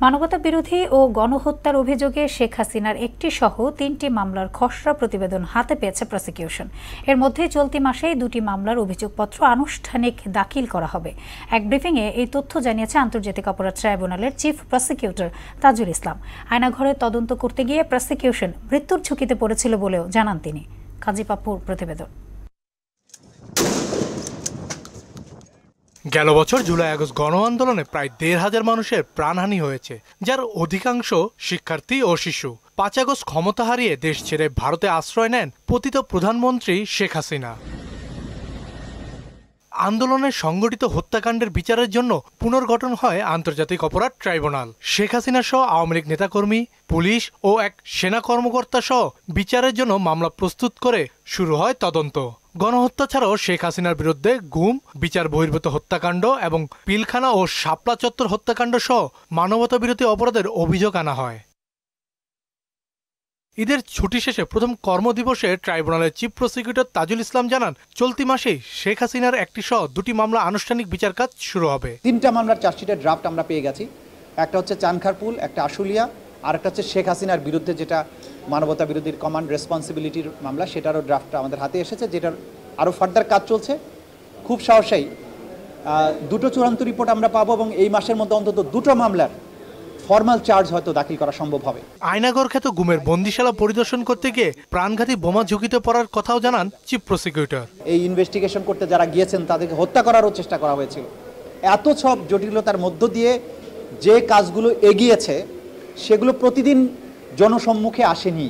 মানবতা বিরোধী ও গণহত্যার অভিযোগে শেখ হাসিনার একটি সহ ৩টি মামলার খসড়া প্রতিবেদন হাতে পেয়েছে প্রসিকিউশন। এর মধ্যে চলতি মাসেই 2টি মামলার অভিযোগপত্র আনুষ্ঠানিক দাখিল করা হবে। এক ব্রিফিংয়ে এই তথ্য জানিয়েছে আন্তর্জাতিক অপরাধ ট্রাইব্যুনালের চিফ প্রসিকিউটর তাজুল ইসলাম। আয়নাঘরে তদন্ত করতে গিয়ে প্রসিকিউশন মৃত্যুর ঝুঁকিতে পড়েছিল বলেও জানান তিনি। কাজী পাপ্পুর প্রতিবেদন। গেল বছর জুলাই-আগস্ট গণ আন্দোলনে প্রায় ১,৫০০ মানুষের প্রাণহানি হয়েছে, যার অধিকাংশ শিক্ষার্থী ও শিশু। ৫ আগস্ট ক্ষমতা হারিয়ে দেশ ছেড়ে ভারতে আশ্রয় নেন পতিত প্রধানমন্ত্রী শেখ হাসিনা। আন্দোলনের সংগঠিত হত্যাকাণ্ডের বিচারের জন্য পুনর্গঠন হয় আন্তর্জাতিক অপরাধ ট্রাইব্যুনাল। শেখ হাসিনা সহ আওয়ামী লীগ নেতাকর্মী, পুলিশ ও এক সেনা কর্মকর্তা সহ বিচারের জন্য মামলা প্রস্তুত করে শুরু হয় তদন্ত। গণহত্যা ছাড়াও শেখ হাসিনার বিরুদ্ধে গুম, বিচার বহির্ভূত হত্যাকাণ্ড এবং পিলখানা ও শাপলা চত্বর হত্যাকাণ্ড সহ মানবতা বিরোধী অপরাধের অভিযোগ আনা হয়। ঈদের ছুটি শেষে প্রথম কর্মদিবসে ট্রাইব্যুনালের চিফ প্রসিকিউটর তাজুল ইসলাম জানান, চলতি মাসেই শেখ হাসিনার একটি সহ 2টি মামলা আনুষ্ঠানিক বিচার কাজ শুরু হবে। 3টা মামলার চার্জশিটের ড্রাফট আমরা পেয়ে গেছি। একটা হচ্ছে চানখারপুল, একটা আশুলিয়া, আর একটা হচ্ছে শেখ হাসিনার বিরুদ্ধে যেটা মানবতা বিরোধীর কমান্ড রেসপন্সিবিলিটির মামলা, সেটারও ড্রাফট আমাদের হাতে এসেছে, যেটার আরও ফার্দার কাজ চলছে। খুব সাহসী 2টো চূড়ান্ত রিপোর্ট আমরা পাবো এবং এই মাসের মধ্যে অন্তত 2টো মামলার ফর্মাল চার্জ হয়তো দাখিল করা সম্ভব হবে। আয়নাঘর খ্যাত গুমের বন্দিশালা পরিদর্শন করতে গিয়ে প্রাণঘাতী বোমা ঝুঁকিতে পড়ার কথাও জানান চিফ প্রসিকিউটর। এই ইনভেস্টিগেশন করতে যারা গিয়েছেন তাদেরকে হত্যা করারও চেষ্টা করা হয়েছিল। এত সব জটিলতার মধ্য দিয়ে যে কাজগুলো এগিয়েছে সেগুলো প্রতিদিন জনসম্মুখে আসেনি।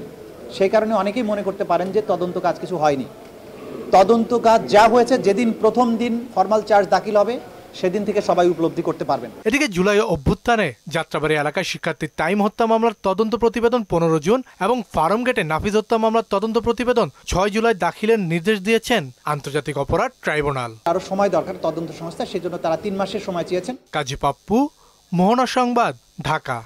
সেই কারণে অনেকেই মনে করতে পারেন যে তদন্ত কাজ কিছু হয়নি। তদন্ত কাজ যা হয়েছে, যেদিন প্রথম দিন ফর্মাল চার্জ দাখিল হবে সেদিন থেকে সবাই উপলব্ধি করতে পারবেন। এদিকে জুলাই অভ্যুত্থানে যাত্রাবাড়ি এলাকায় শিক্ষার্থীর টাইম হত্যা মামলার তদন্ত প্রতিবেদন 15 জুন এবং ফার্মগেটে নাফিজ হত্যা মামলার তদন্ত প্রতিবেদন 6 জুলাই দাখিলের নির্দেশ দিয়েছেন আন্তর্জাতিক অপরাধ ট্রাইব্যুনাল। আরো সময় দরকার তদন্ত সংস্থা, সেজন্য তারা 3 মাসের সময় চেয়েছেন। কাজী পাপ্পু, মোহনা সংবাদ, ঢাকা।